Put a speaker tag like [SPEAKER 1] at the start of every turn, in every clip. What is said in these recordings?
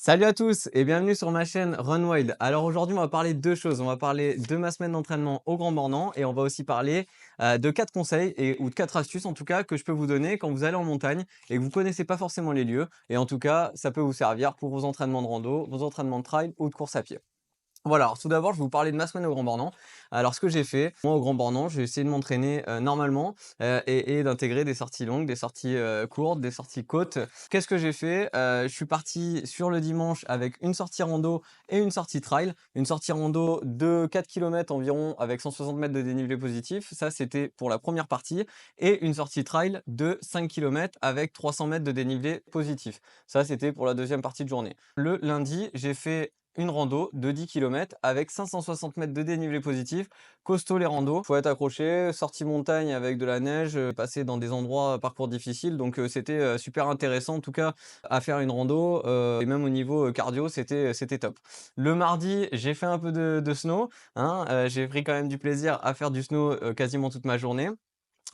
[SPEAKER 1] Salut à tous et bienvenue sur ma chaîne Run Wild. Alors aujourd'hui on va parler de deux choses. On va parler de ma semaine d'entraînement au Grand Bornand et on va aussi parler de 4 conseils ou de 4 astuces en tout cas que je peux vous donner quand vous allez en montagne et que vous connaissez pas forcément les lieux. Et en tout cas ça peut vous servir pour vos entraînements de rando, vos entraînements de trail ou de course à pied. Voilà, alors tout d'abord, je vais vous parler de ma semaine au Grand Bornand. Alors, ce que j'ai fait, moi au Grand Bornand, j'ai essayé de m'entraîner normalement et d'intégrer des sorties longues, des sorties courtes, des sorties côtes. Qu'est-ce que j'ai fait? Je suis parti sur le dimanche avec une sortie rando et une sortie trail. Une sortie rando de 4 km environ avec 160 mètres de dénivelé positif. Ça, c'était pour la première partie. Et une sortie trail de 5 km avec 300 mètres de dénivelé positif. Ça, c'était pour la deuxième partie de journée. Le lundi, j'ai fait une rando de 10 km avec 560 mètres de dénivelé positif. Costaud les randos, faut être accroché, sortie montagne avec de la neige, passer dans des endroits, parcours difficiles, donc c'était super intéressant en tout cas à faire une rando, et même au niveau cardio, c'était top. Le mardi, j'ai fait un peu de snow, hein, j'ai pris quand même du plaisir à faire du snow quasiment toute ma journée.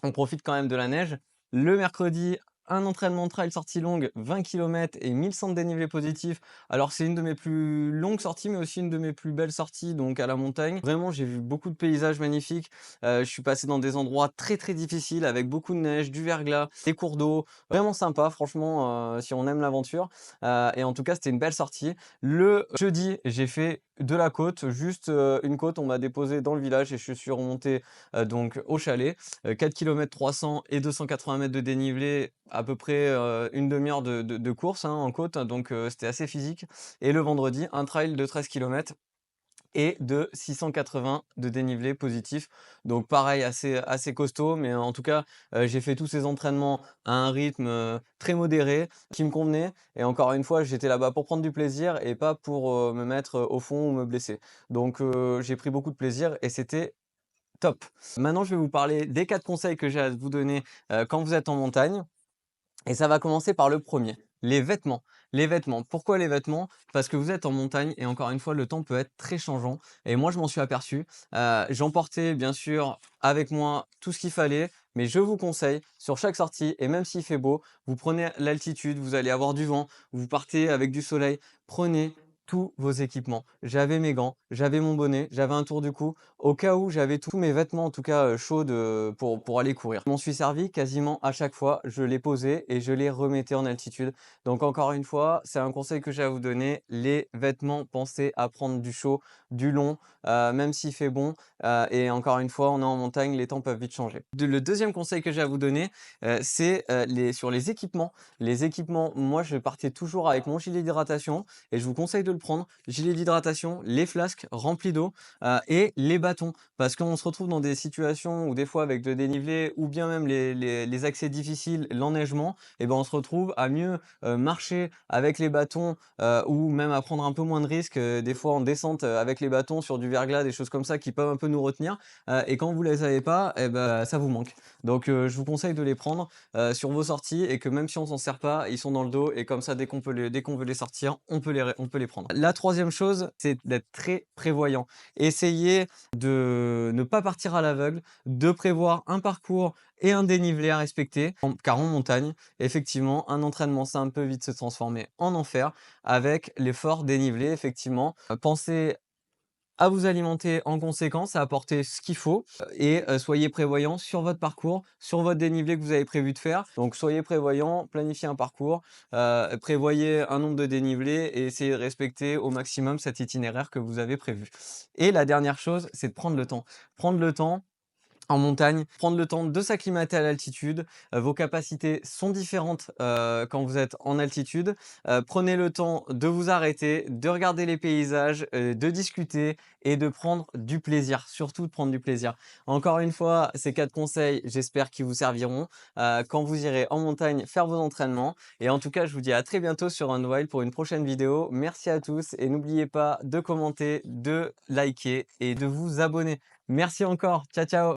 [SPEAKER 1] On profite quand même de la neige. Le mercredi, un entraînement de trail sortie longue, 20 km et 1100 de dénivelé positif. Alors c'est une de mes plus longues sorties, mais aussi une de mes plus belles sorties, donc à la montagne. Vraiment, j'ai vu beaucoup de paysages magnifiques. Je suis passé dans des endroits très très difficiles avec beaucoup de neige, du verglas, des cours d'eau. Vraiment sympa, franchement, si on aime l'aventure. Et en tout cas, c'était une belle sortie. Le jeudi, j'ai fait de la côte, juste une côte. On m'a déposé dans le village et je suis remonté donc au chalet. 4 km 300 et 280 mètres de dénivelé, à peu près, 1/2 heure de course, hein, en côte, donc c'était assez physique. Et le vendredi, un trail de 13 km et de 680 de dénivelé positif. Donc pareil, assez costaud, mais en tout cas, j'ai fait tous ces entraînements à un rythme, très modéré, qui me convenait. Et encore une fois, j'étais là-bas pour prendre du plaisir et pas pour, me mettre, au fond ou me blesser. Donc j'ai pris beaucoup de plaisir et c'était top. Maintenant, je vais vous parler des 4 conseils que j'ai à vous donner, quand vous êtes en montagne. Et ça va commencer par le premier, les vêtements. Les vêtements. Pourquoi les vêtements? Parce que vous êtes en montagne et encore une fois, le temps peut être très changeant et moi, je m'en suis aperçu. J'emportais bien sûr avec moi tout ce qu'il fallait, mais je vous conseille sur chaque sortie et même s'il fait beau, vous prenez l'altitude, vous allez avoir du vent, vous partez avec du soleil, prenez tous vos équipements. J'avais mes gants, j'avais mon bonnet, j'avais un tour du cou, au cas où j'avais tous mes vêtements en tout cas, chauds pour aller courir. Je m'en suis servi quasiment à chaque fois, je les posais et je les remettais en altitude. Donc encore une fois, c'est un conseil que j'ai à vous donner, les vêtements, pensez à prendre du chaud, du long, même s'il fait bon, et encore une fois, on est en montagne, les temps peuvent vite changer. Le deuxième conseil que j'ai à vous donner, c'est, sur les équipements. Les équipements, moi je partais toujours avec mon gilet d'hydratation et je vous conseille de le prendre. Gilet d'hydratation, les flasques remplis d'eau, et les bâtons. Parce qu'on se retrouve dans des situations où des fois avec le dénivelé ou bien même les accès difficiles, l'enneigement, et ben on se retrouve à mieux marcher avec les bâtons, ou même à prendre un peu moins de risques, des fois en descente avec les bâtons sur du verglas, des choses comme ça qui peuvent un peu nous retenir. Et quand vous les avez pas, et ben ça vous manque. Donc je vous conseille de les prendre sur vos sorties et que même si on s'en sert pas, ils sont dans le dos et comme ça dès qu'on veut les sortir, on peut les prendre. La troisième chose, c'est d'être très prévoyant. Essayez de ne pas partir à l'aveugle, de prévoir un parcours et un dénivelé à respecter, car en montagne, effectivement, un entraînement, ça peut vite se transformer en enfer avec les forts dénivelés, effectivement. Pensez à vous alimenter en conséquence, à apporter ce qu'il faut et soyez prévoyant sur votre parcours, sur votre dénivelé que vous avez prévu de faire. Donc soyez prévoyant, planifiez un parcours, prévoyez un nombre de dénivelés et essayez de respecter au maximum cet itinéraire que vous avez prévu. Et la dernière chose, c'est de prendre le temps. Prendre le temps en montagne, prendre le temps de s'acclimater à l'altitude. Vos capacités sont différentes, quand vous êtes en altitude. Prenez le temps de vous arrêter, de regarder les paysages, de discuter et de prendre du plaisir, surtout de prendre du plaisir. Encore une fois, ces 4 conseils, j'espère qu'ils vous serviront, quand vous irez en montagne faire vos entraînements et en tout cas, je vous dis à très bientôt sur Runwild pour une prochaine vidéo. Merci à tous et n'oubliez pas de commenter, de liker et de vous abonner. Merci encore. Ciao, ciao.